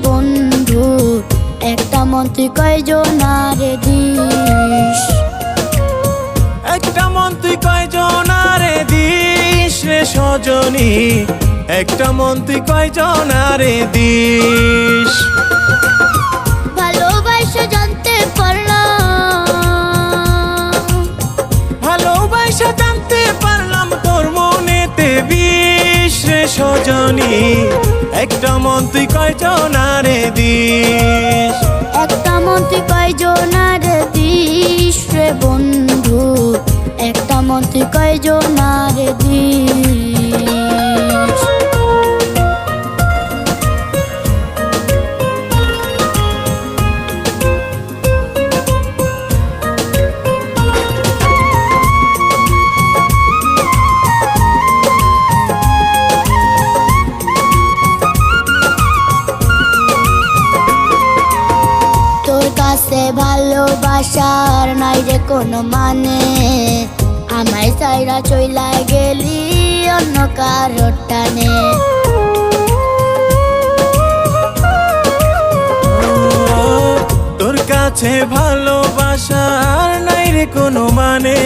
বন্ধু, একটা মন তুই কয়জনারে দিস? একটা মন তুই কয়জনারে দিস রে সজনী, একটা মন তুই কয়জনারে দিস? ভালোবাসা জানতে পারলাম, ভালোবাসা জানতে পারলাম তোর মনেতে বিষ রে সজনী, একটা মন তুই কয়জনারে দিস? একটা মন তুই কয়জনারে দিস রে বন্ধু, একটা মন তুই কয়জনারে দিস? তোর কাছে ভালোবাসার নাই রে কোনো মানে, আমায় সাইরা চইলা গেলি অন্য কারোর টানে। তোর কাছে ভালোবাসার নাই রে কোনো মানে।